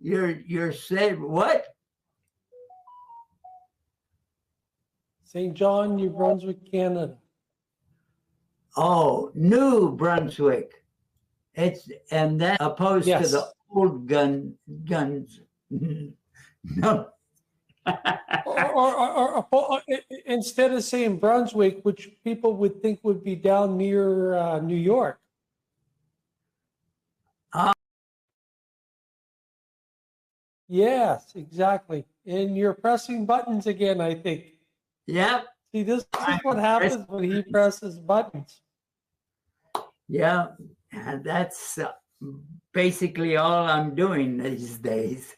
You're said what? St. John, New Brunswick, Canada. Oh, New Brunswick. It's and that opposed to the Yes. old guns. No. Or instead of saying Brunswick, which people would think would be down near New York. Yes, exactly. And you're pressing buttons again, I think. Yep. See, this is what happens when he presses buttons. Yeah, and that's basically all I'm doing these days.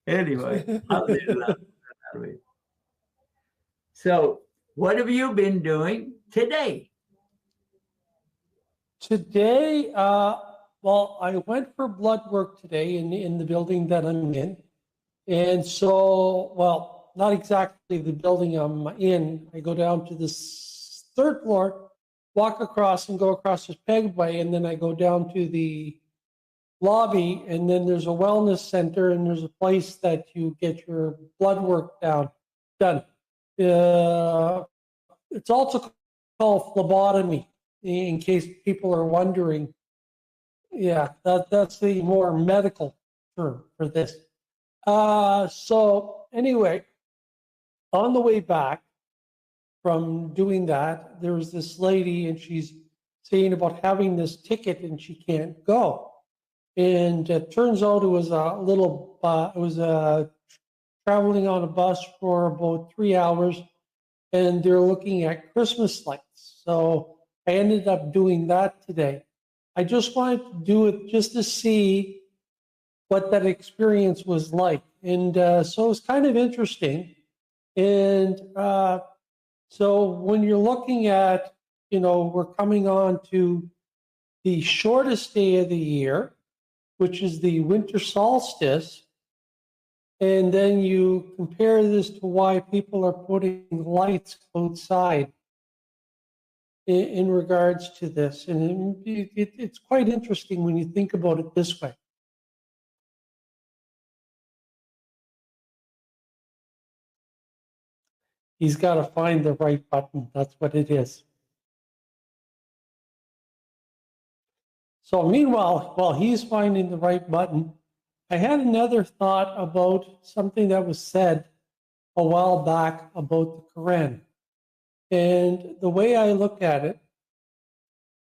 Anyway, I'll leave it. So, what have you been doing today? Today, well, I went for blood work today in the building that I'm in. And so, well, not exactly the building I'm in. I go down to this third floor, walk across and go across this pegway, and then I go down to the lobby, and then there's a wellness center, and there's a place that you get your blood work done. It's also called phlebotomy, in case people are wondering. Yeah, that's the more medical term for this. So anyway, on the way back from doing that, there was this lady, and she's saying about having this ticket and she can't go. And it turns out it was traveling on a bus for about 3 hours, and they're looking at Christmas lights. So I ended up doing that today. I just wanted to do it just to see what that experience was like. And so it was kind of interesting. And so when you're looking at, we're coming on to the shortest day of the year, which is the winter solstice. And then you compare this to why people are putting lights outside in regards to this. And it's quite interesting when you think about it this way. He's got to find the right button. That's what it is. So meanwhile, while he's finding the right button, I had another thought about something that was said a while back about the Quran. And the way I look at it,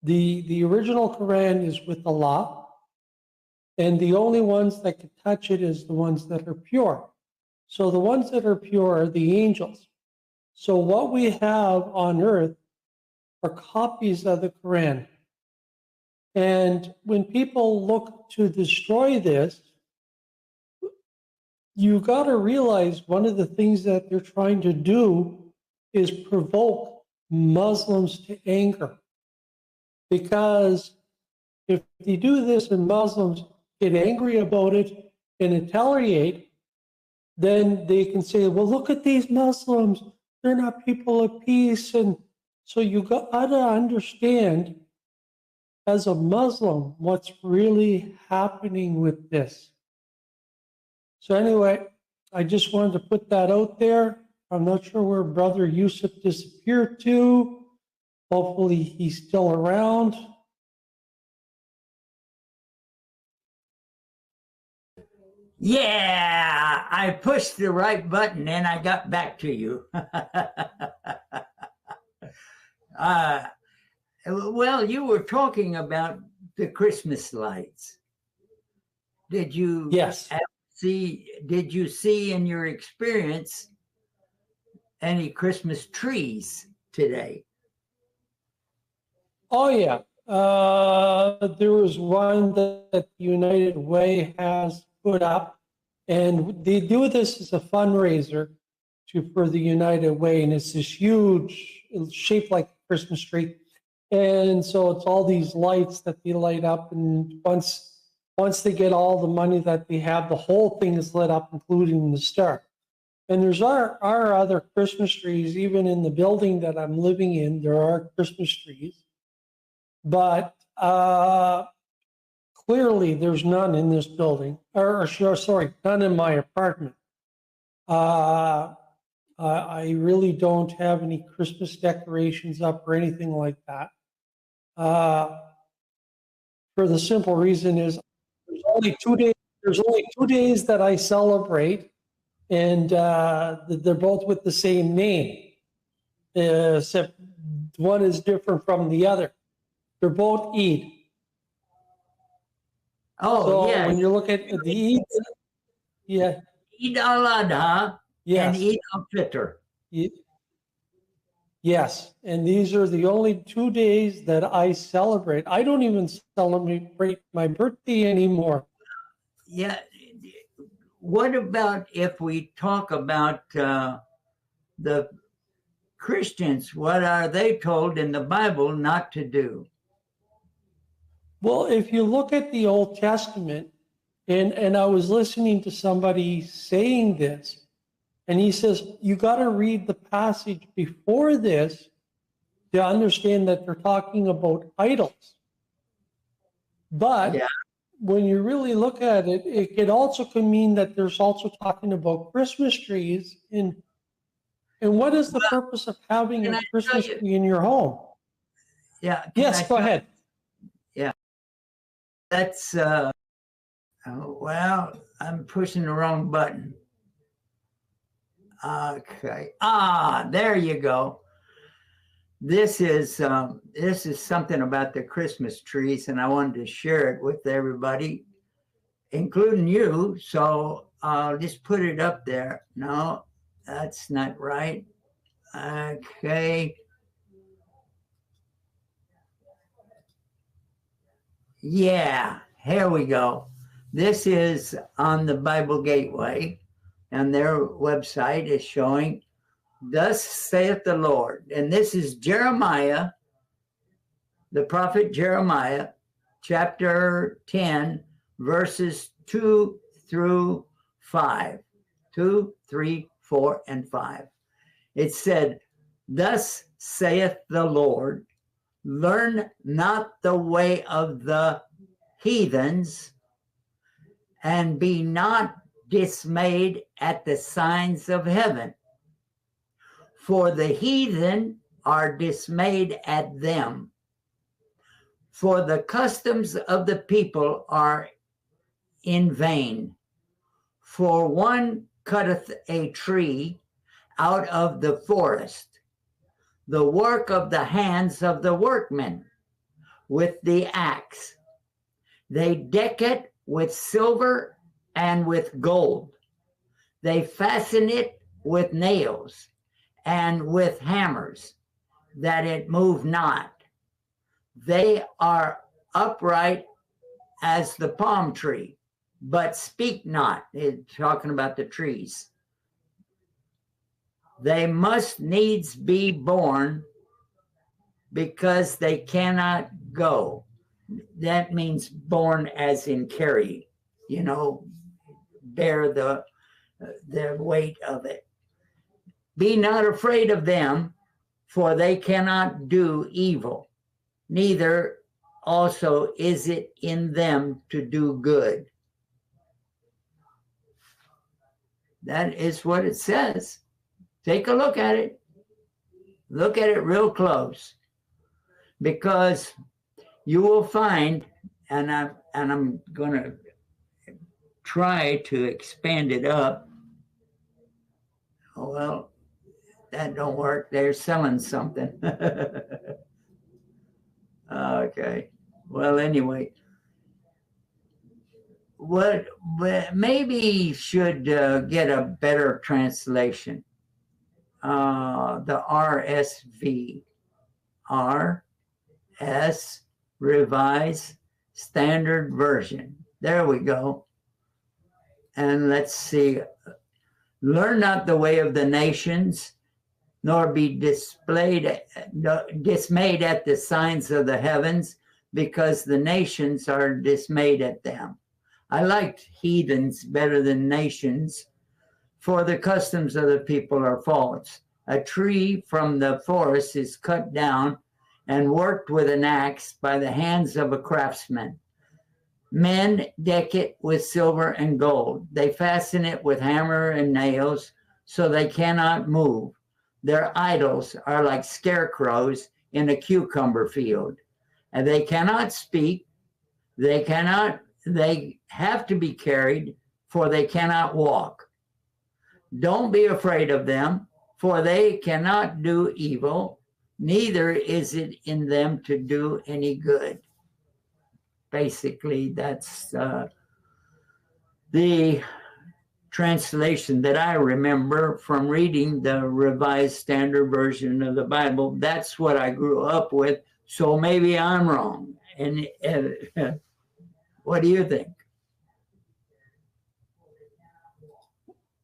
the original Quran is with Allah, and the only ones that can touch it is the ones that are pure. So the ones that are pure are the angels. So what we have on earth are copies of the Quran. And when people look to destroy this, you got to realize one of the things that they're trying to do is provoke Muslims to anger. Because if they do this and Muslims get angry about it and retaliate, then they can say, well, look at these Muslims. They're not people of peace. And so you got to understand, as a Muslim, what's really happening with this. So anyway, I just wanted to put that out there. I'm not sure where Brother Yusuf disappeared to. Hopefully he's still around. Yeah, I pushed the right button and I got back to you. Well, you were talking about the Christmas lights. Did you Yes. Did you see in your experience any Christmas trees today? Oh, yeah. There was one that United Way has put up, and they do this as a fundraiser for the United Way, and it's this huge, it's shaped like a Christmas tree. And so it's all these lights that they light up, and once they get all the money that they have, the whole thing is lit up, including the star. And there's our other Christmas trees, even in the building that I'm living in, there are Christmas trees. But Clearly, there's none in this building, sorry, none in my apartment. I really don't have any Christmas decorations up or anything like that. For the simple reason is there's only 2 days. There's only 2 days that I celebrate, and they're both with the same name, except one is different from the other. They're both Eid. Oh, So yeah. when you look at the Eid, yeah, Eid al-Adha and yes, Eid al-Fitr. yes, and these are the only 2 days that I celebrate. I don't even celebrate my birthday anymore. Yeah. What about if we talk about the Christians? What are they told in the Bible not to do? Well, if you look at the Old Testament, and I was listening to somebody saying this, and he says, you got to read the passage before this to understand that they're talking about idols. But Yeah. when you really look at it, it also can mean that there's also talking about Christmas trees. And what is the purpose of having Can a I Christmas tell you? tree in your home? Yeah. Yes, go ahead. Yeah. That's, well, I'm pushing the wrong button. Okay. There you go. This is something about the Christmas trees, and I wanted to share it with everybody, including you. So I'll just put it up there. No, that's not right. Okay. Yeah, here we go. This is on the Bible Gateway, and their website is showing, "Thus saith the Lord." And this is Jeremiah, the prophet Jeremiah, chapter 10, verses 2 through 5. 2, 3, 4, and 5. It said, "Thus saith the Lord, learn not the way of the heathens, and be not dismayed at the signs of heaven. For the heathen are dismayed at them. For the customs of the people are in vain. For one cutteth a tree out of the forest, the work of the hands of the workmen, with the axe. They deck it with silver and with gold. They fasten it with nails and with hammers, that it move not. They are upright as the palm tree, but speak not." It's talking about the trees. "They must needs be born, because they cannot go." That means born as in carry, bear the weight of it. "Be not afraid of them, for they cannot do evil, neither also is it in them to do good." That is what it says. Take a look at it. Look at it real close, because you will find, and I'm going to try to expand it up. Oh, well, that don't work. They're selling something. Okay. Well, anyway, what maybe should get a better translation. The RSV, RS Revised Standard Version. There we go. And let's see. "Learn not the way of the nations, nor be dismayed at the signs of the heavens, because the nations are dismayed at them." I liked heathens better than nations. "For the customs of the people are false. A tree from the forest is cut down and worked with an axe by the hands of a craftsman. Men deck it with silver and gold. They fasten it with hammer and nails so they cannot move. Their idols are like scarecrows in a cucumber field. And they cannot speak. They have to be carried, for they cannot walk. Don't be afraid of them, for they cannot do evil, neither is it in them to do any good. Basically, that's the translation that I remember from reading the Revised Standard Version of the Bible. That's what I grew up with, so maybe I'm wrong. And what do you think?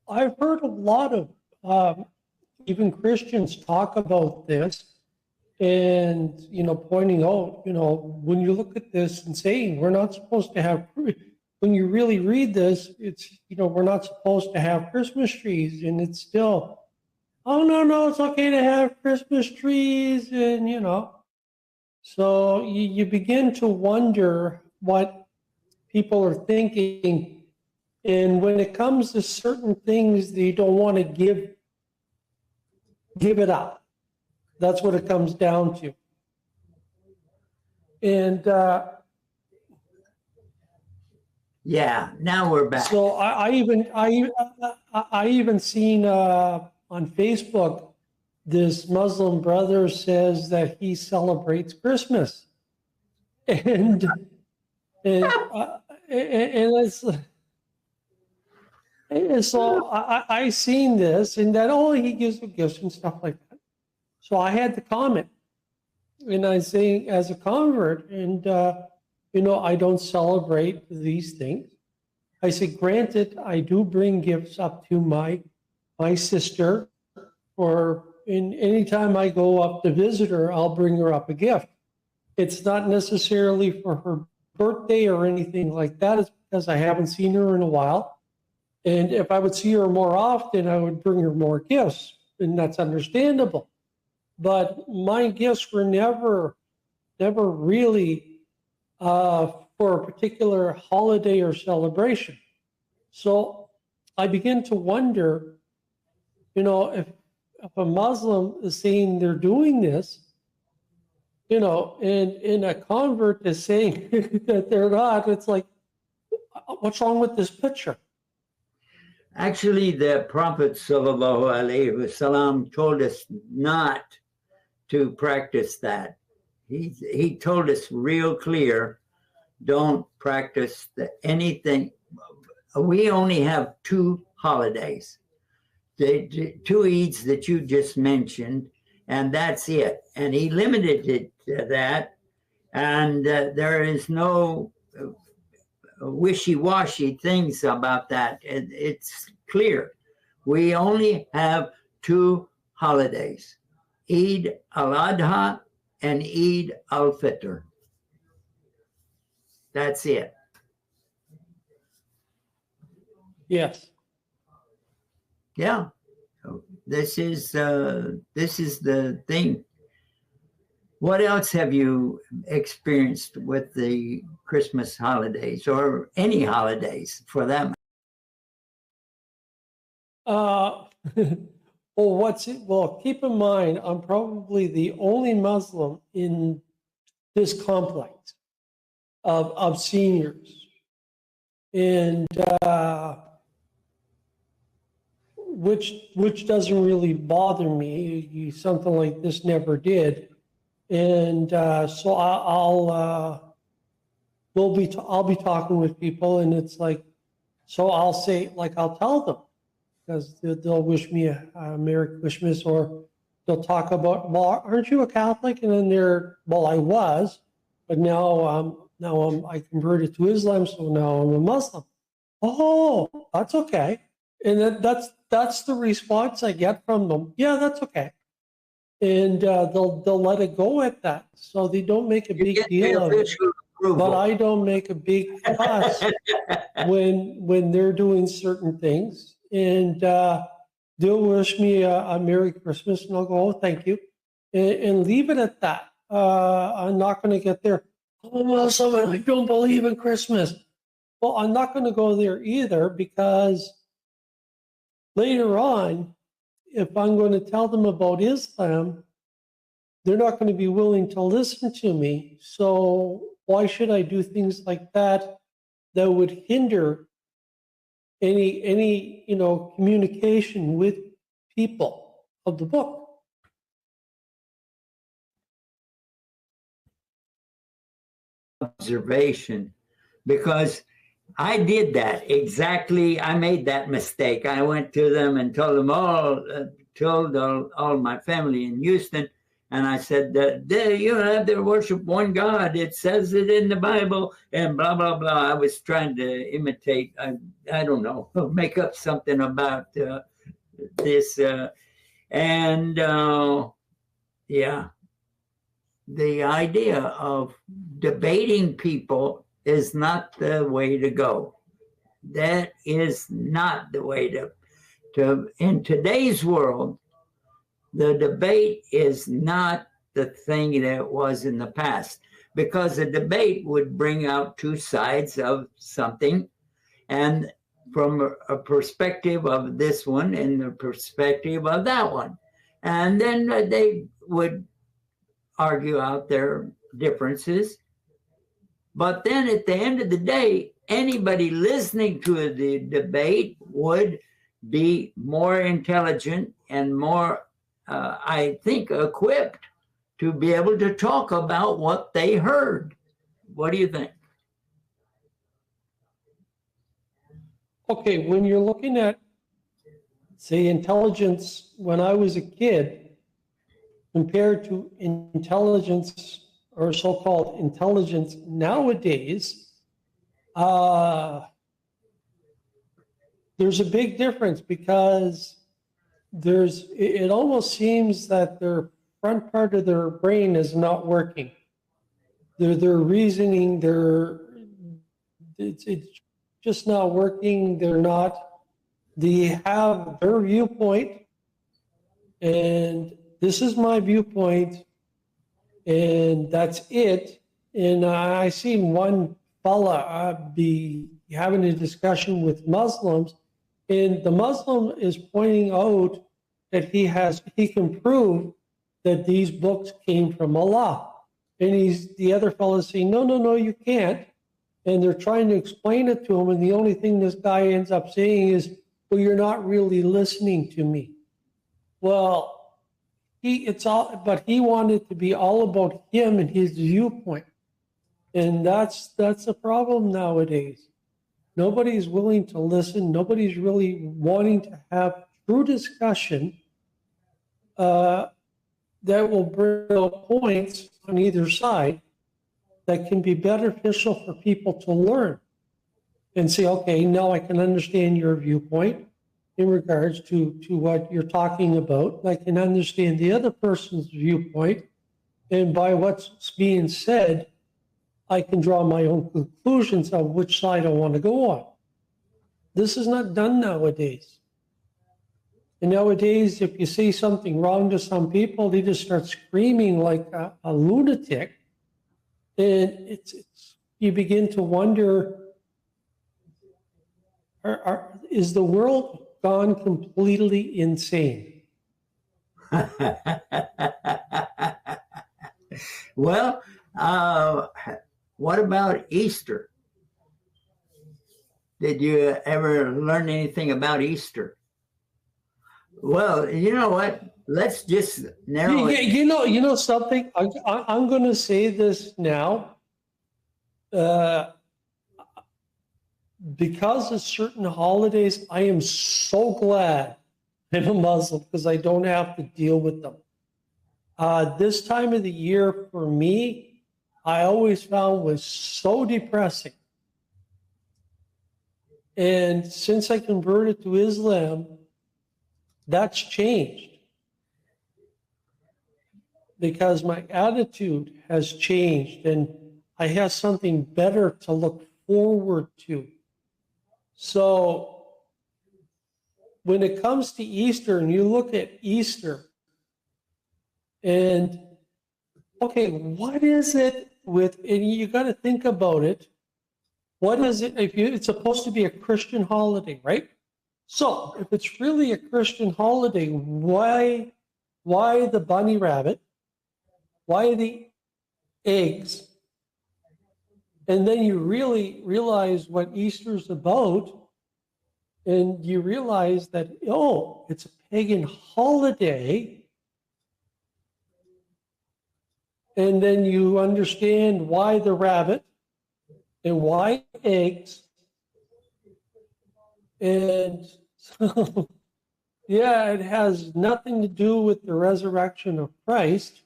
I've heard a lot of even Christians talk about this, and pointing out, when you look at this and saying we're not supposed to have, when you really read this, it's we're not supposed to have Christmas trees, and it's still, oh no, it's okay to have Christmas trees, and so you begin to wonder what people are thinking. And when it comes to certain things that you don't want to give it up. That's what it comes down to. And yeah, now we're back. So I even seen on Facebook, this Muslim brother says that he celebrates Christmas, and it's. And so I seen this, and that he gives gifts and stuff like that. So I had to comment, and I say, as a convert, and I don't celebrate these things. I say, granted, I do bring gifts up to my sister, or anytime I go up to visit her, I'll bring her up a gift. It's not necessarily for her birthday or anything like that. It's because I haven't seen her in a while. And if I would see her more often, I would bring her more gifts, and that's understandable. But my gifts were never really for a particular holiday or celebration. So I begin to wonder, if a Muslim is saying they're doing this, and a convert is saying that they're not, it's like, what's wrong with this picture? Actually, the Prophet sallallahu alaihi wasallam told us not to practice that. He told us real clear, don't practice anything. We only have two holidays, the two Eids that you just mentioned, and that's it. And he limited it to that, and there is no wishy-washy things about that. It's clear. We only have two holidays, Eid al-Adha and Eid al-Fitr. That's it. Yes. Yeah. So this is the thing. What else have you experienced with the Christmas holidays, or any holidays for that matter? Well, keep in mind, I'm probably the only Muslim in this complex of seniors, and which doesn't really bother me. Something like this never did. And so I'll be talking with people, and it's like, so I'll say, like, I'll tell them, because they'll wish me a Merry Christmas, or they'll talk about, well, aren't you a Catholic? And then well, I was, but now I converted to Islam, so now I'm a Muslim. Oh, that's okay. And that's the response I get from them. Yeah, that's okay. And they'll let it go at that, so they don't make a big deal of it. But I don't make a big fuss when they're doing certain things, and they'll wish me a Merry Christmas, and I'll go, oh, thank you, and leave it at that. I'm not going to get there. I'm a Muslim and I don't believe in Christmas. Well, I'm not going to go there either, because later on, if I'm going to tell them about Islam, they're not going to be willing to listen to me. So why should I do things like that that would hinder any communication with people of the book? Observation, because I did that exactly. I made that mistake. I went to them and told them all my family in Houston, and I said that you have to worship one God. It says it in the Bible, and blah blah blah. I was trying to imitate. I don't know, make up something about this, and yeah, the idea of debating people is not the way to go. That is not the way to in today's world, the debate is not the thing that it was in the past, because a debate would bring out two sides of something, and from a perspective of this one and the perspective of that one. And then they would argue out their differences. But then at the end of the day, anybody listening to the debate would be more intelligent and more, I think, equipped to be able to talk about what they heard. What do you think? Okay, when you're looking at, say, intelligence when I was a kid compared to intelligence or so-called intelligence nowadays, there's a big difference, because it almost seems that their front part of their brain is not working. Their reasoning, it's just not working. They have their viewpoint, and this is my viewpoint, and that's it. And I seen one fella be having a discussion with Muslims, and the Muslim is pointing out that he can prove that these books came from Allah. And the other fellow saying, no, you can't. And they're trying to explain it to him, and the only thing this guy ends up saying is, well, you're not really listening to me. Well, but he wanted to be all about him and his viewpoint. And that's a problem nowadays. Nobody's willing to listen. Nobody's really wanting to have true discussion that will bring out points on either side that can be beneficial for people to learn and say, okay, now I can understand your viewpoint in regards to what you're talking about. I can understand the other person's viewpoint, and by what's being said, I can draw my own conclusions of which side I want to go on. This is not done nowadays. And nowadays, if you say something wrong to some people, they just start screaming like a lunatic. And you begin to wonder, is the world gone completely insane? Well, what about Easter? Did you ever learn anything about Easter? Well, you know what? Let's just narrow it. You know something? I'm going to say this now. Because of certain holidays, I am so glad I'm a Muslim, because I don't have to deal with them. This time of the year for me, I always found was so depressing. And since I converted to Islam, that's changed, because my attitude has changed and I have something better to look forward to. So when it comes to Easter and you look at Easter, and okay, what is it and you got to think about it. What is it? It's supposed to be a Christian holiday, right? So if it's really a Christian holiday, why the bunny rabbit? Why the eggs? And then you really realize what Easter's about, and you realize that, oh, it's a pagan holiday. And then you understand why the rabbit and why eggs. And so, yeah, it has nothing to do with the resurrection of Christ.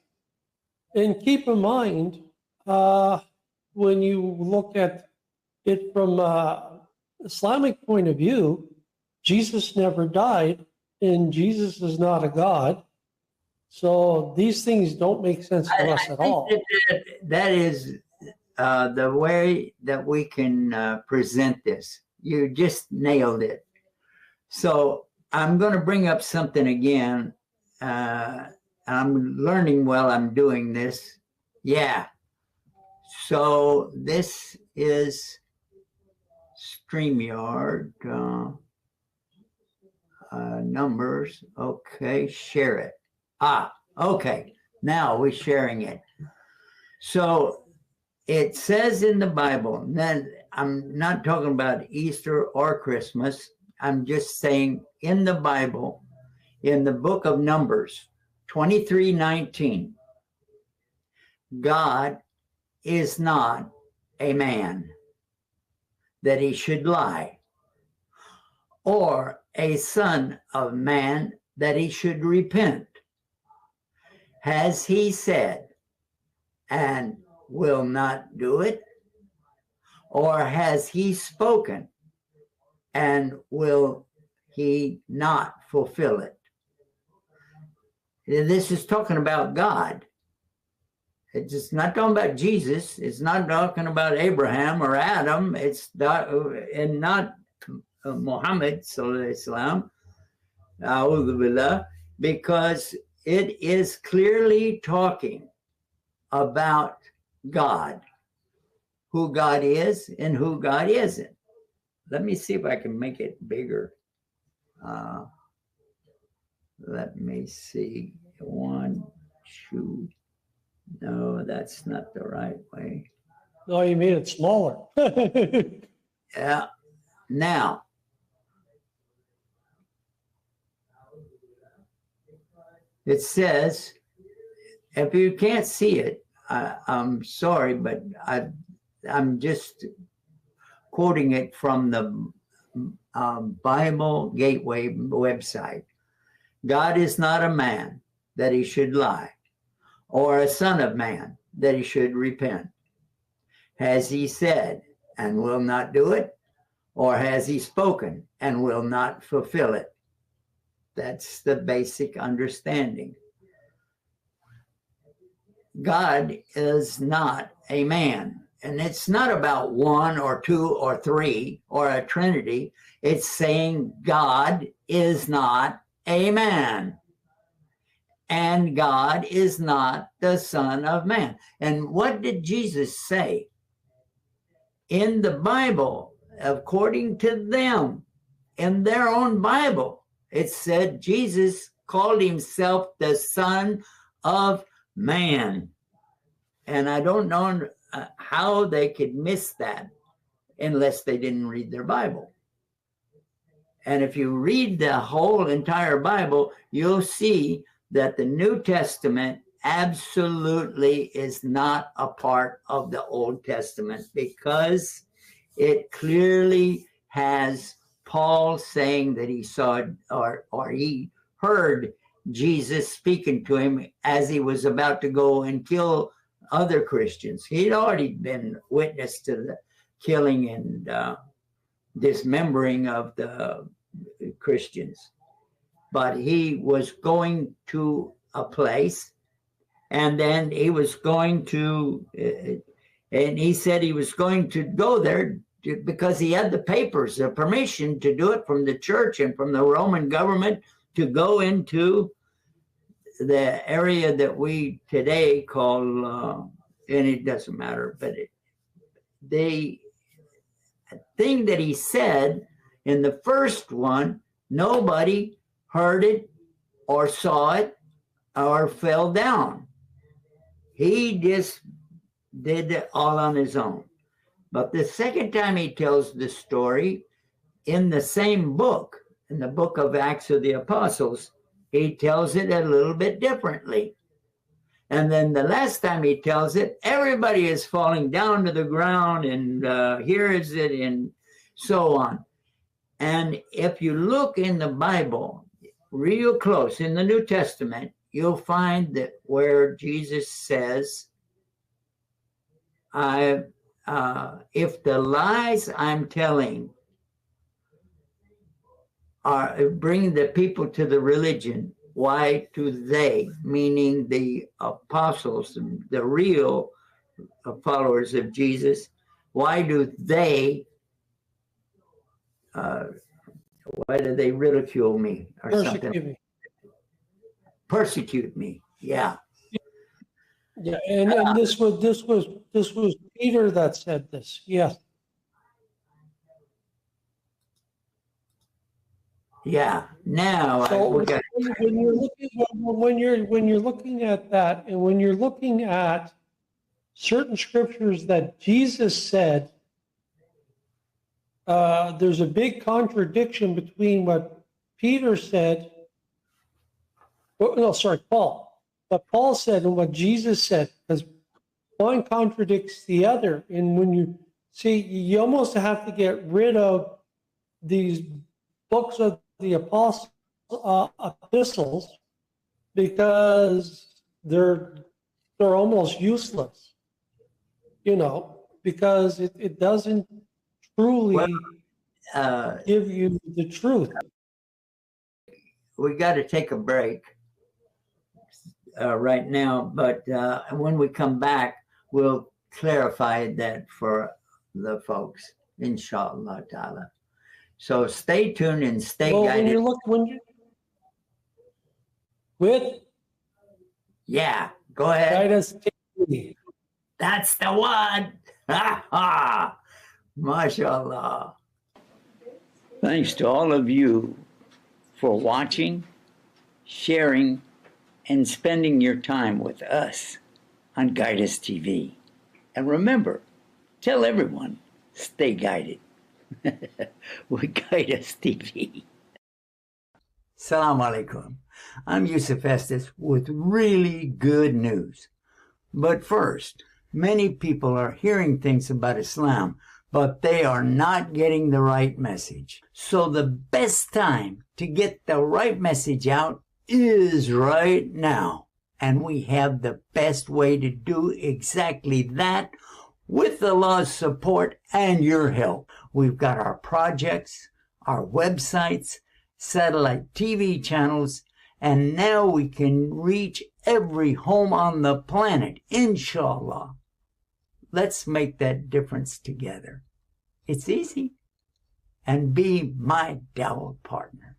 And keep in mind, when you look at it from an Islamic point of view, Jesus never died, and Jesus is not a God. So these things don't make sense to us at all. That is the way that we can present this. You just nailed it. So I'm going to bring up something again. I'm learning while I'm doing this. Yeah. So this is StreamYard numbers. Okay, share it. Okay. Now we're sharing it. So it says in the Bible, and then I'm not talking about Easter or Christmas. I'm just saying in the Bible, in the book of Numbers 23:19, God is not a man that he should lie, or a son of man that he should repent. Has he said and will not do it? Or has he spoken and will he not fulfill it? This is talking about God. It's just not talking about Jesus. It's not talking about Abraham or Adam. It's not, and not Muhammad sallallahu alaihi wasallam, because it is clearly talking about God, who God is and who God isn't. Let me see if I can make it bigger. Let me see. 1, 2. No, that's not the right way. No, you made it smaller. Yeah. Now, it says, if you can't see it, I'm sorry, but I'm just quoting it from the Bible Gateway website. God is not a man that he should lie, or a son of man that he should repent. Has he said and will not do it? Or has he spoken and will not fulfill it? That's the basic understanding. God is not a man. And it's not about 1 or 2 or 3 or a trinity. It's saying God is not a man. And God is not the Son of Man. And what did Jesus say? In the Bible, according to them, in their own Bible, it said Jesus called himself the Son of Man. And I don't know how they could miss that unless they didn't read their Bible. And if you read the whole entire Bible, you'll see that the New Testament absolutely is not a part of the Old Testament, because it clearly has Paul saying that he saw or he heard Jesus speaking to him as he was about to go and kill other Christians. He'd already been witness to the killing and dismembering of the Christians. But he was going to a place, and then he was going to, and he said he was going to go there because he had the papers, the permission to do it from the church and from the Roman government to go into the area that we today call and it doesn't matter, but the thing that he said in the first one, nobody heard it or saw it or fell down. He just did it all on his own. But the second time he tells the story in the same book, in the book of Acts of the Apostles, he tells it a little bit differently. And then the last time he tells it, everybody is falling down to the ground and hears it and so on. And if you look in the Bible real close in the New Testament, you'll find that where Jesus says, if the lies I'm telling are bringing the people to the religion, why do they, meaning the apostles, the real followers of Jesus, why do they ridicule me or something? Persecute me. Yeah. Yeah, and this was Peter that said this. Yes. Yeah. Now so when you're looking at that, and when you're looking at certain scriptures that Jesus said, there's a big contradiction between what Peter said. Paul. What Paul said and what Jesus said, because one contradicts the other. And when you see, you almost have to get rid of these books of the apostles, epistles, because they're almost useless, because it doesn't truly give you the truth. We got to take a break right now, but when we come back, we'll clarify that for the folks, inshallah ta'ala. So stay tuned and stay guided. Yeah, go ahead. Guidance TV. That's the one. MashaAllah. Thanks to all of you for watching, sharing, and spending your time with us on Guidance TV. And remember, tell everyone, stay guided with Guidance TV. Assalamu alaikum. I'm Yusuf Estes with really good news. But first, many people are hearing things about Islam, but they are not getting the right message. So the best time to get the right message out is right now. And we have the best way to do exactly that with Allah's support and your help. We've got our projects, our websites, satellite TV channels, and now we can reach every home on the planet, inshallah. Let's make that difference together. It's easy. And be my dawah partner.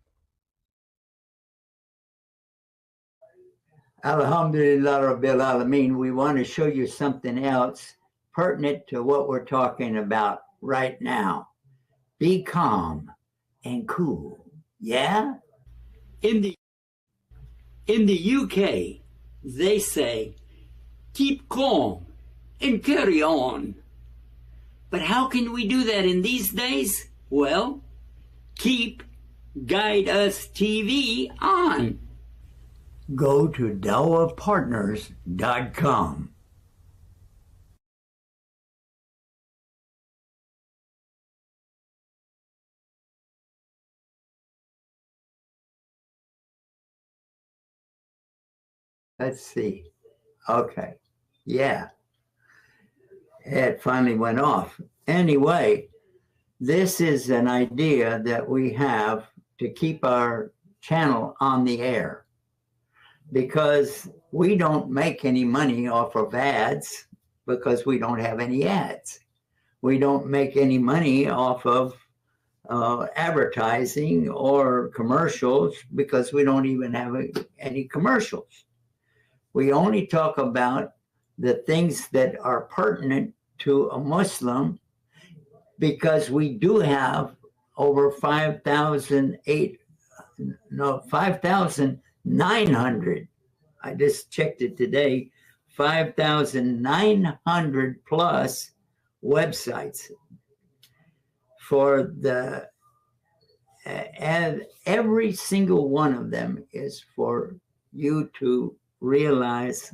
Alhamdulillah Rabbil Alameen. We want to show you something else pertinent to what we're talking about right now. Be calm and cool. Yeah? In the UK, they say, keep calm and carry on. But how can we do that in these days? Well, keep Guide Us TV on. Go to dawahpartners.com. Let's see. Okay. Yeah. It finally went off. Anyway, this is an idea that we have to keep our channel on the air, because we don't make any money off of ads because we don't have any ads. We don't make any money off of advertising or commercials because we don't even have any commercials. We only talk about the things that are pertinent to a Muslim, because we do have over 5,900. I just checked it today, 5,900 plus websites for the, and every single one of them is for you to realize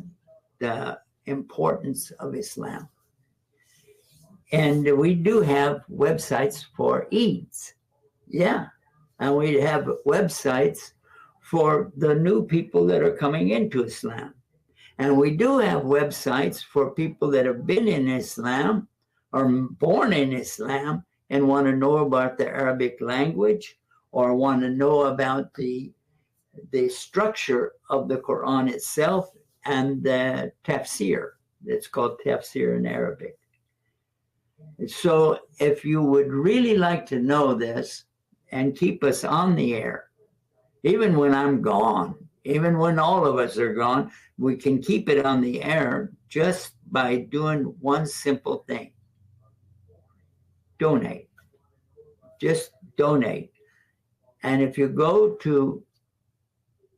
the importance of Islam. And we do have websites for Eids. Yeah. And we have websites for the new people that are coming into Islam. And we do have websites for people that have been in Islam or born in Islam and want to know about the Arabic language or want to know about the structure of the Quran itself and the tafsir. It's called tafsir in Arabic. So if you would really like to know this and keep us on the air, even when I'm gone, even when all of us are gone, we can keep it on the air just by doing one simple thing. Donate. Just donate. And if you go to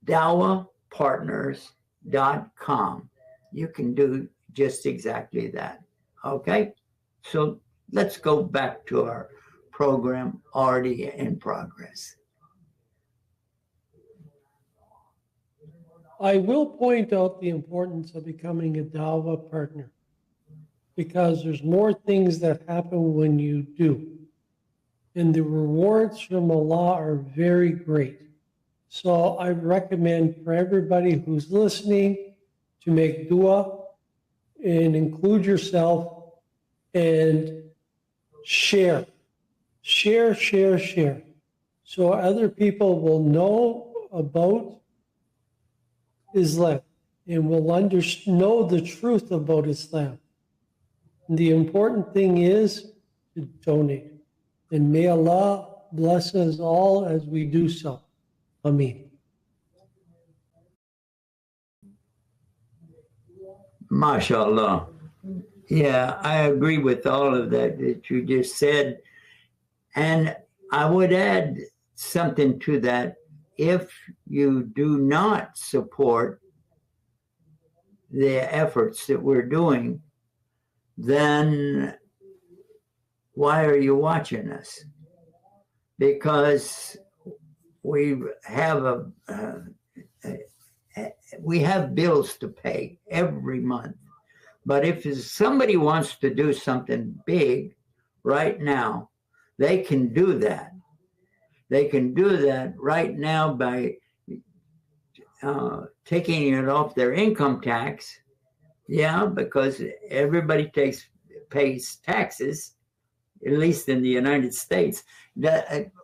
dawapartners.com, you can do just exactly that. Okay? So let's go back to our program already in progress. I will point out the importance of becoming a Dawa partner, because there's more things that happen when you do. And the rewards from Allah are very great. So I recommend for everybody who's listening to make dua and include yourself and share. Share. So other people will know about Islam and will know the truth about Islam. And the important thing is to donate. And may Allah bless us all as we do so. Ameen. MashaAllah. Yeah, I agree with all of that you just said. And I would add something to that. If you do not support the efforts that we're doing, then why are you watching us? Because we have we have bills to pay every month. But if somebody wants to do something big right now, they can do that. They can do that right now by taking it off their income tax. Yeah, because everybody pays taxes, at least in the United States.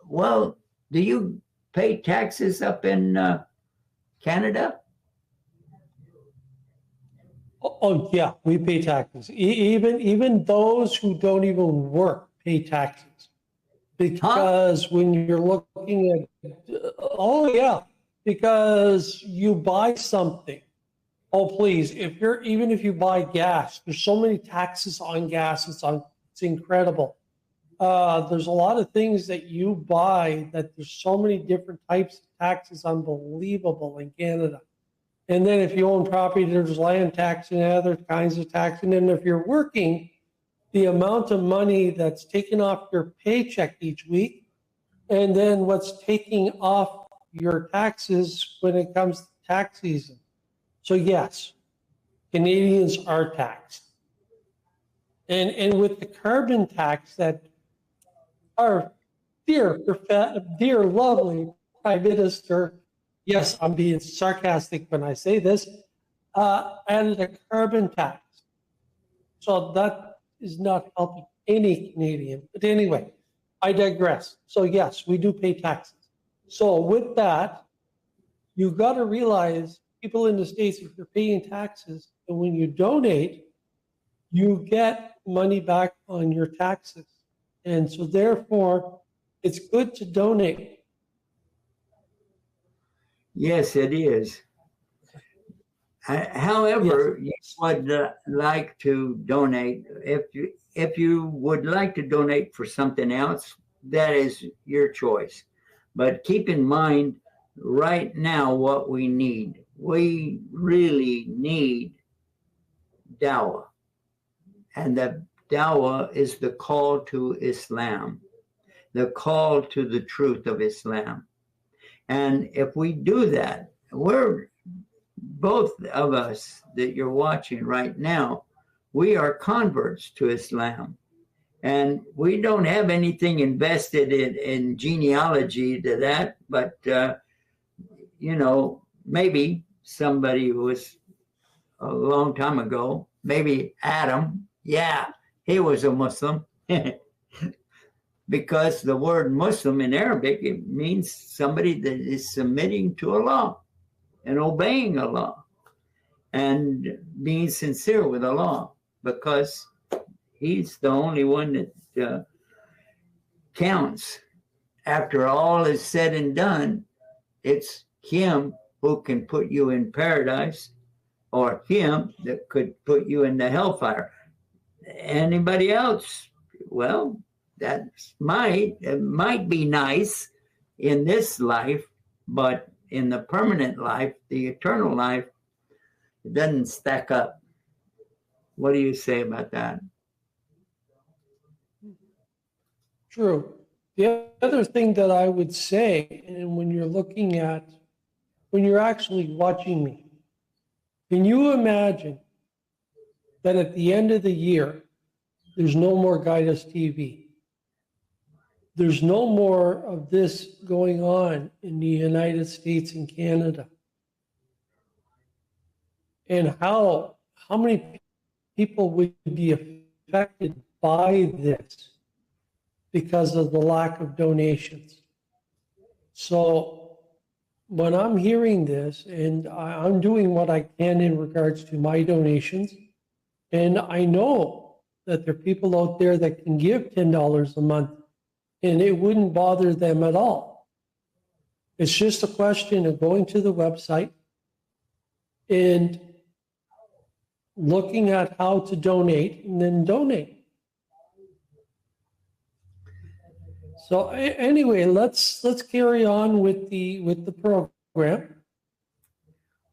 Well, do you pay taxes up in Canada? Oh yeah, we pay taxes. Even those who don't even work pay taxes. Because when you're looking at, oh yeah, because you buy something. Oh please, even if you buy gas, there's so many taxes on gas. It's incredible. There's a lot of things that you buy that there's so many different types of taxes. Unbelievable in Canada. And then if you own property, there's land tax and other kinds of tax. And then if you're working, the amount of money that's taken off your paycheck each week, and then what's taking off your taxes when it comes to tax season. So yes, Canadians are taxed. And with the carbon tax that our dear lovely Prime Minister, yes, I'm being sarcastic when I say this, added a carbon tax. So that is not helping any Canadian. But anyway, I digress. So yes, we do pay taxes. So with that, you've got to realize, people in the States, if you're paying taxes, and when you donate, you get money back on your taxes. And so therefore, it's good to donate. Yes, it is. However, you Yes. would like to donate. If you would like to donate for something else, that is your choice. But keep in mind, right now, what we need. We really need dawah, and the dawah is the call to Islam, the call to the truth of Islam. And if we do that, we're both of us that you're watching right now, we are converts to Islam. And we don't have anything invested in genealogy to that, but, maybe somebody who was a long time ago, maybe Adam, yeah, he was a Muslim. Because the word Muslim in Arabic, it means somebody that is submitting to Allah and obeying Allah and being sincere with Allah, because He's the only one that counts. After all is said and done, it's Him who can put you in paradise, or Him that could put you in the hellfire. Anybody else? Well, it might be nice in this life, but in the permanent life, the eternal life, it doesn't stack up. What do you say about that? True. The other thing that I would say, and when you're actually watching me, can you imagine that at the end of the year, there's no more Guide Us TV? There's no more of this going on in the United States and Canada. And how many people would be affected by this because of the lack of donations? So when I'm hearing this, and I'm doing what I can in regards to my donations, and I know that there are people out there that can give $10 a month, and it wouldn't bother them at all. It's just a question of going to the website and looking at how to donate, and then donate. So anyway, let's carry on with the program.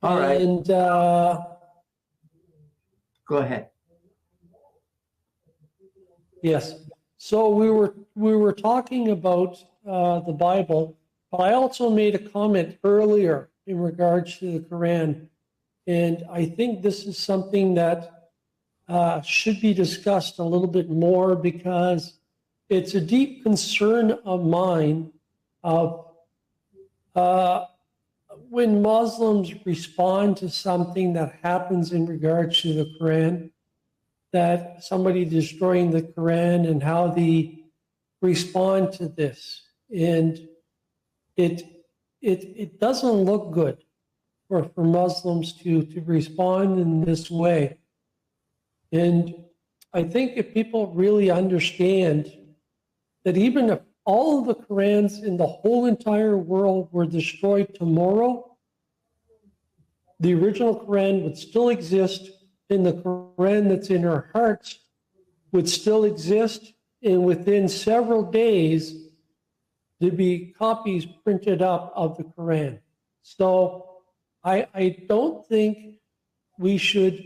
All right. And go ahead. Yes. So we were talking about the Bible, but I also made a comment earlier in regards to the Quran, and I think this is something that should be discussed a little bit more, because it's a deep concern of mine of when Muslims respond to something that happens in regards to the Quran, that somebody destroying the Quran, and how they respond to this. And it doesn't look good for Muslims to respond in this way. And I think if people really understand that even if all of the Qurans in the whole entire world were destroyed tomorrow, the original Quran would still exist, and the Quran that's in our hearts would still exist, and within several days, there'd be copies printed up of the Quran. So I don't think we should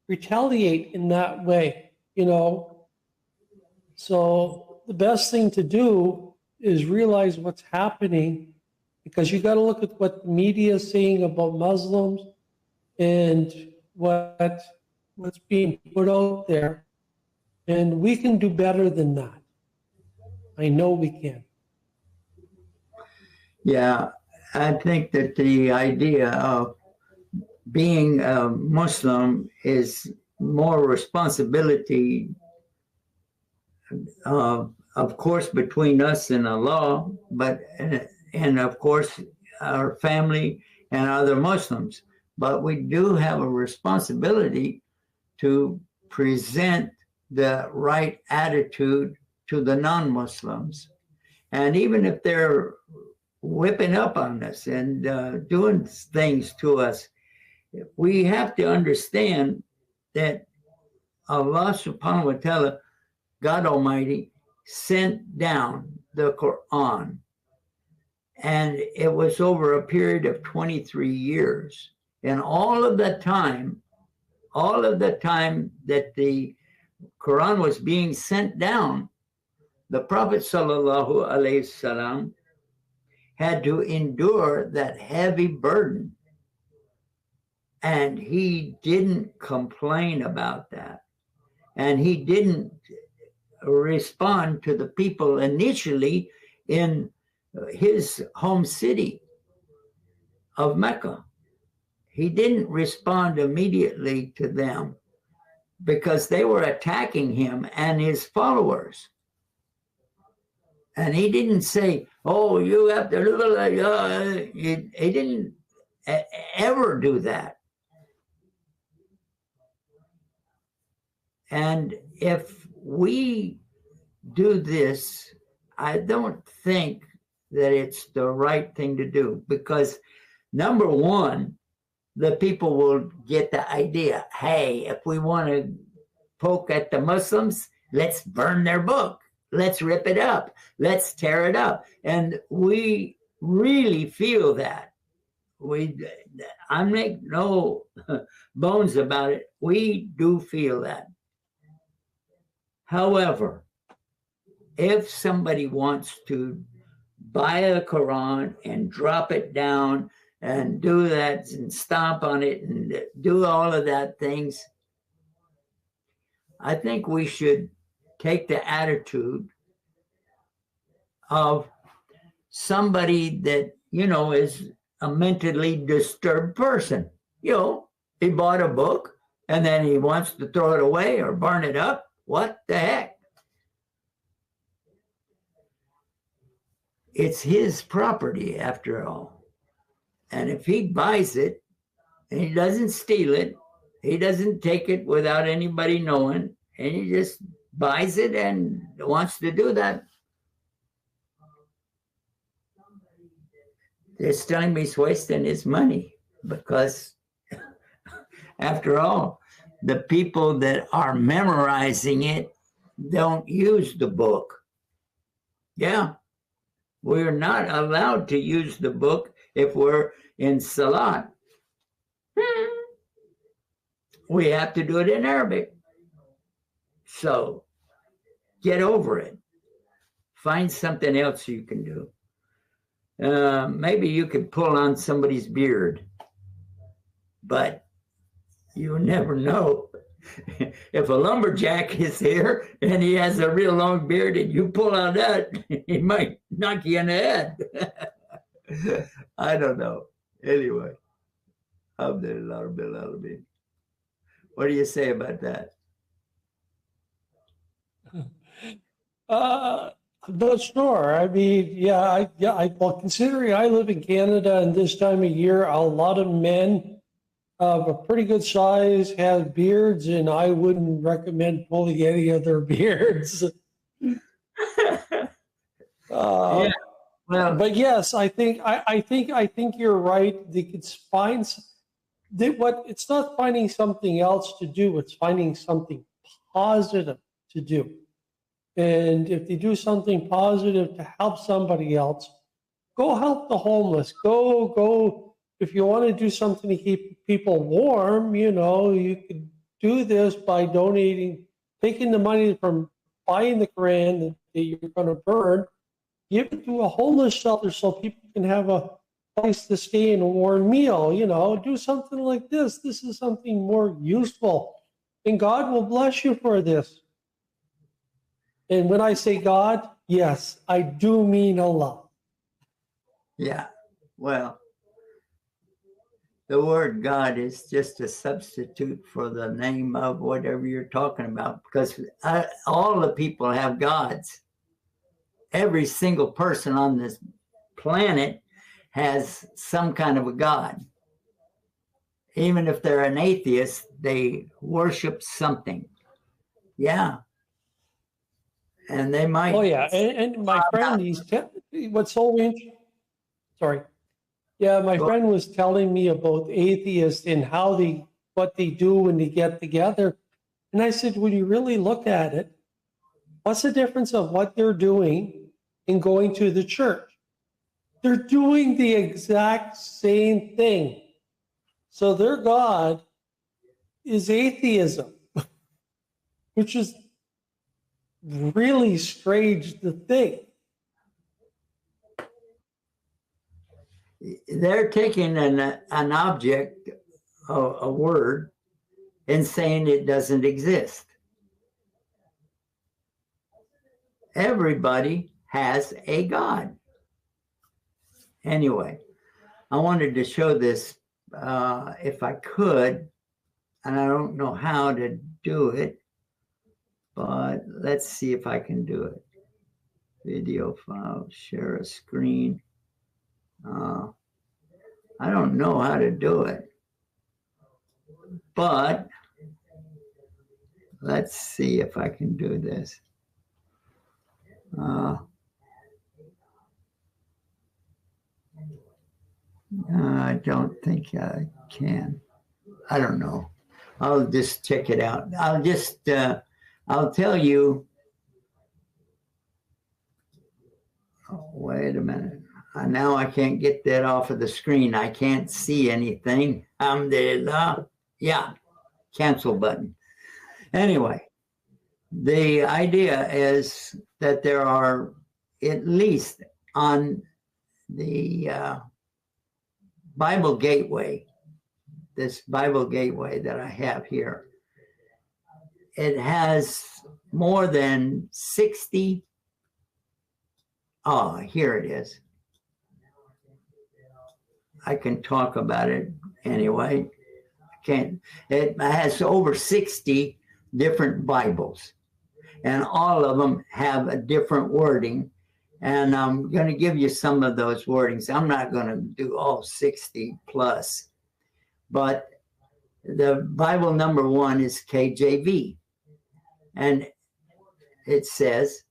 retaliate in that way, So the best thing to do is realize what's happening, because you got to look at what the media is saying about Muslims and what's being put out there. And we can do better than that. I know we can. Yeah, I think that the idea of being a Muslim is more responsibility, of course, between us and Allah, and of course, our family and other Muslims. But we do have a responsibility to present the right attitude to the non-Muslims. And even if they're whipping up on us and doing things to us, we have to understand that Allah subhanahu wa ta'ala, God Almighty, sent down the Quran. And it was over a period of 23 years. And all of the time that the Quran was being sent down, the Prophet sallallahu alaihi wasallam had to endure that heavy burden. And he didn't complain about that. And he didn't respond to the people initially in his home city of Mecca. He didn't respond immediately to them because they were attacking him and his followers. And he didn't say, oh, you have to, he didn't ever do that. And if we do this, I don't think that it's the right thing to do, because number one, the people will get the idea, hey, if we want to poke at the Muslims, let's burn their book. Let's rip it up. Let's tear it up. And we really feel that. I make no bones about it. We do feel that. However, if somebody wants to buy a Quran and drop it down and do that and stomp on it and do all of that things, I think we should take the attitude of somebody that, is a mentally disturbed person. He bought a book and then he wants to throw it away or burn it up. What the heck? It's his property after all. And if he buys it and he doesn't steal it, he doesn't take it without anybody knowing, and he just buys it and wants to do that, it's telling me he's wasting his money, because after all, the people that are memorizing it don't use the book. Yeah, we're not allowed to use the book if we're in Salat. We have to do it in Arabic. So get over it. Find something else you can do. Maybe you could pull on somebody's beard, but you never know. If a lumberjack is here and he has a real long beard and you pull on that, he might knock you in the head. I don't know. Anyway, alhamdulillah, rabbil alamin. What do you say about that? I'm not sure. I mean, well, considering I live in Canada and this time of year, a lot of men of a pretty good size have beards, and I wouldn't recommend pulling any of their beards. Yeah. Well, but yes, I think you're right. They could find it's not finding something else to do. It's finding something positive to do. And if they do something positive to help somebody else, go help the homeless. Go. If you want to do something to keep people warm, you could do this by taking the money from buying the Quran that you're going to burn, give it to a homeless shelter so people can have a place to stay and a warm meal. Do something like this. This is something more useful. And God will bless you for this. And when I say God, yes, I do mean Allah. Yeah. Well, the word God is just a substitute for the name of whatever you're talking about, because all the people have gods. Every single person on this planet has some kind of a God. Even if they're an atheist, they worship something. Yeah. And they might. Oh, yeah. And my friend, what's so interesting. Sorry. Yeah, my friend was telling me about atheists and what they do when they get together. And I said, when you really look at it, what's the difference of what they're doing in going to the church? They're doing the exact same thing. So their God is atheism, which is really strange to think. They're taking an object, a word, and saying it doesn't exist. Everybody has a God. Anyway, I wanted to show this if I could, and I don't know how to do it, but let's see if I can do it. Video file, share a screen. I don't know how to do it, but let's see if I can do this. I don't think I can. I don't know. I'll just check it out. I'll tell you. Oh, wait a minute. Now I can't get that off of the screen. I can't see anything. Yeah, cancel button. Anyway, the idea is that there are, at least on the Bible Gateway, this Bible Gateway that I have here, it has more than 60. Oh, here it is. I can talk about it anyway. It has over 60 different Bibles, and all of them have a different wording. And I'm going to give you some of those wordings. I'm not going to do all 60 plus, but the Bible number 1 is KJV. And it says,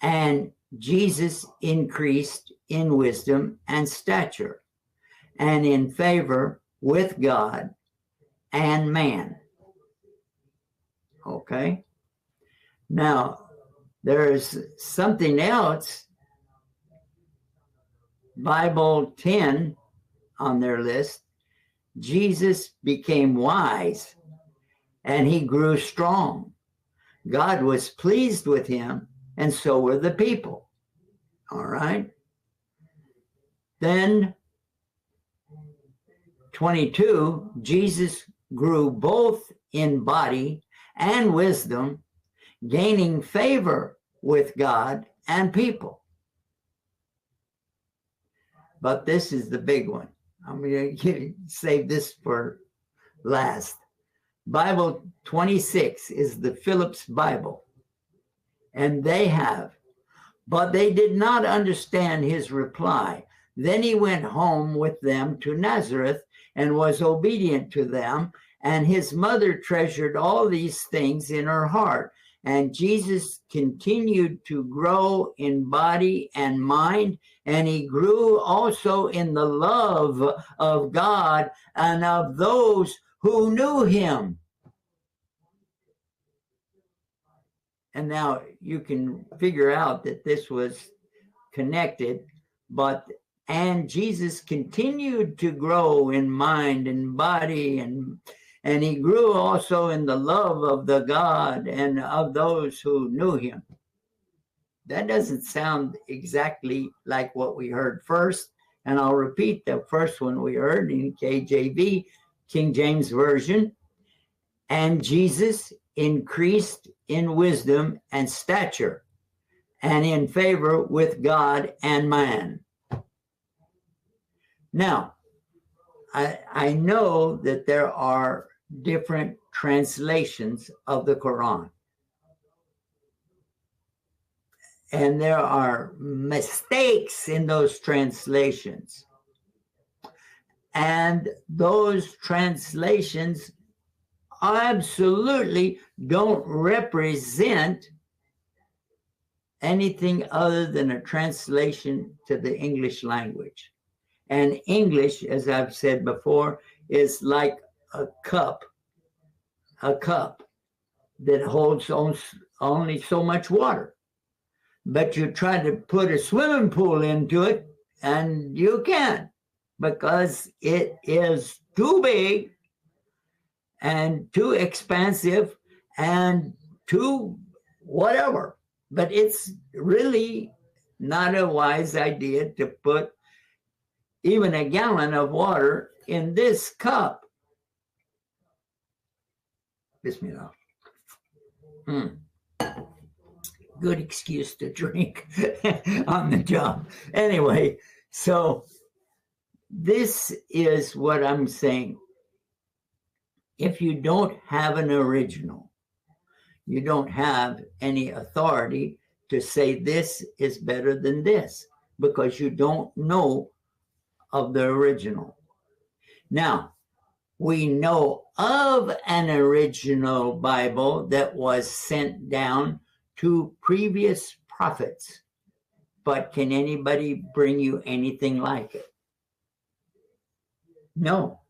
and Jesus increased in wisdom and stature and in favor with God and man. Okay. Now, there's something else, Bible 10 on their list. Jesus became wise and he grew strong. God was pleased with him, and so were the people. All right. Then 22, Jesus grew both in body and wisdom, gaining favor with God and people. But this is the big one. I'm going to save this for last. Bible 26 is the Phillips Bible. And they have, but they did not understand his reply. Then he went home with them to Nazareth and was obedient to them. And his mother treasured all these things in her heart. And Jesus continued to grow in body and mind, and he grew also in the love of God and of those who knew him. And now you can figure out that this was connected, and Jesus continued to grow in mind and body, and he grew also in the love of the God and of those who knew him. That doesn't sound exactly like what we heard first. And I'll repeat the first one we heard in KJV, King James Version. And Jesus increased in wisdom and stature and in favor with God and man. Now, I know that there are different translations of the Quran. And there are mistakes in those translations. And those translations absolutely don't represent anything other than a translation to the English language. And English, as I've said before, is like a cup that holds only so much water. But you try to put a swimming pool into it, and you can't, because it is too big and too expansive and too whatever. But it's really not a wise idea to put even a gallon of water in this cup. Bismillah. Good excuse to drink on the job. Anyway, so this is what I'm saying. If you don't have an original, you don't have any authority to say this is better than this, because you don't know of the original. Now, we know of an original Bible that was sent down to previous prophets, but can anybody bring you anything like it? No.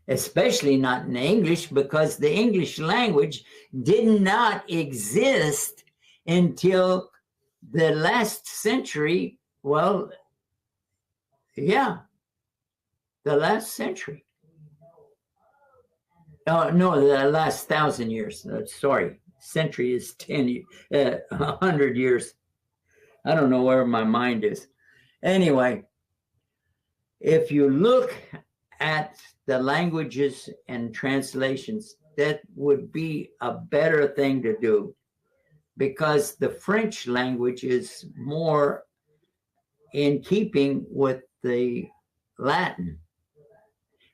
Especially not in English, because the English language did not exist until the last century. Well, yeah, the last century. Oh, no, the last 1,000 years. Sorry, century is 100 years. I don't know where my mind is. Anyway, if you look at the languages and translations, that would be a better thing to do, because the French language is more in keeping with the Latin.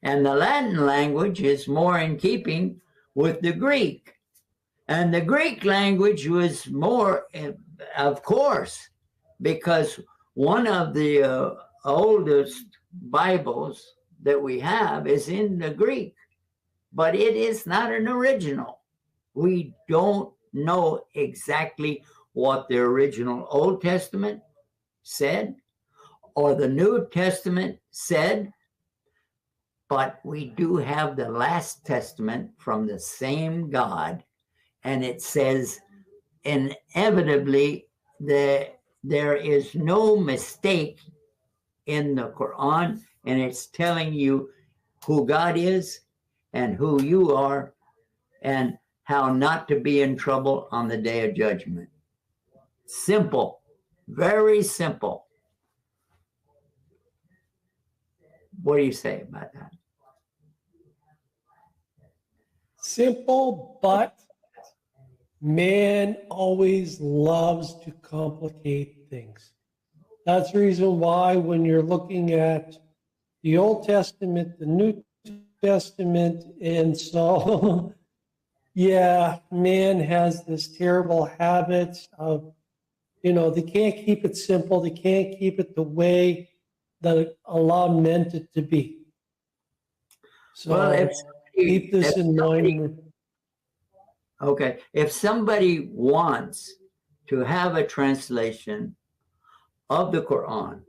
And the Latin language is more in keeping with the Greek. And the Greek language was more, of course, because one of the oldest Bibles that we have is in the Greek, but it is not an original. We don't know exactly what the original Old Testament said or the New Testament said, but we do have the last testament from the same God, and it says inevitably that there is no mistake in the Quran, and it's telling you who God is and who you are and how not to be in trouble on the day of judgment. Simple, very simple. What do you say about that? Simple, but man always loves to complicate things. That's the reason why when you're looking at the Old Testament, the New Testament, and so, yeah, man has this terrible habit of, they can't keep it simple. They can't keep it the way that Allah meant it to be. So well, keep this in mind. Okay, if somebody wants to have a translation of the Quran,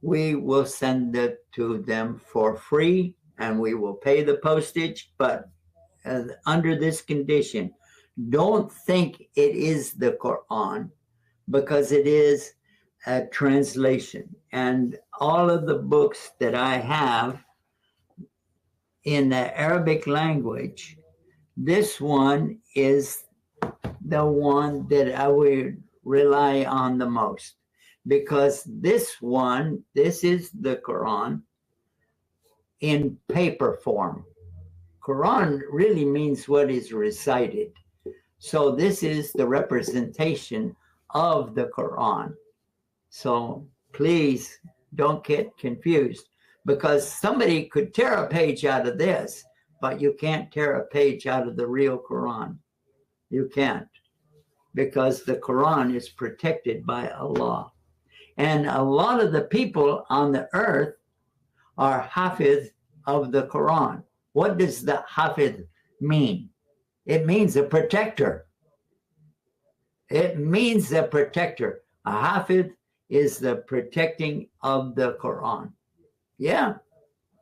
we will send it to them for free, and we will pay the postage, but under this condition, don't think it is the Quran, because it is a translation. And all of the books that I have in the Arabic language, this one is the one that I would rely on the most, because this is the Quran in paper form. Quran really means what is recited. So this is the representation of the Quran. So please don't get confused, because somebody could tear a page out of this, but you can't tear a page out of the real Quran. You can't, because the Quran is protected by Allah. And a lot of the people on the earth are hafiz of the Quran. What does the hafiz mean? It means a protector. It means a protector. A hafiz is the protecting of the Quran. Yeah,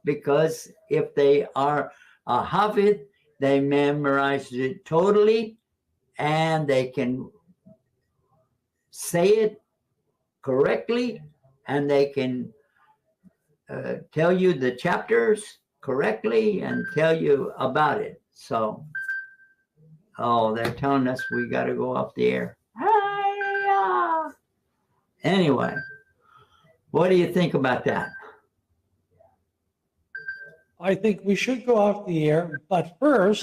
because if they are a Hafid, they memorized it totally and they can say it correctly and they can tell you the chapters correctly and tell you about it. So, oh, they're telling us we got to go off the air. Anyway, what do you think about that? I think we should go off the air, but first,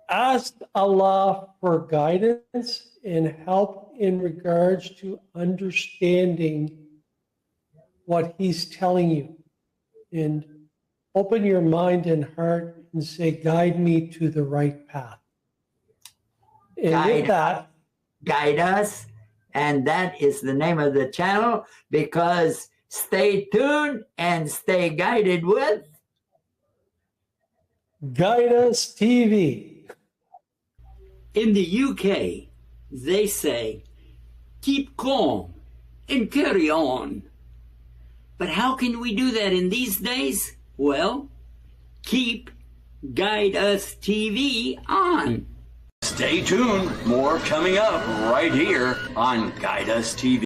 ask Allah for guidance and help in regards to understanding what He's telling you. And open your mind and heart and say, guide me to the right path. And with that, guide us. And that is the name of the channel, because stay tuned and stay guided with Guide Us TV. In the UK, they say, keep calm and carry on. But how can we do that in these days? Well, keep Guide Us TV on. Stay tuned. More coming up right here on Guide Us TV.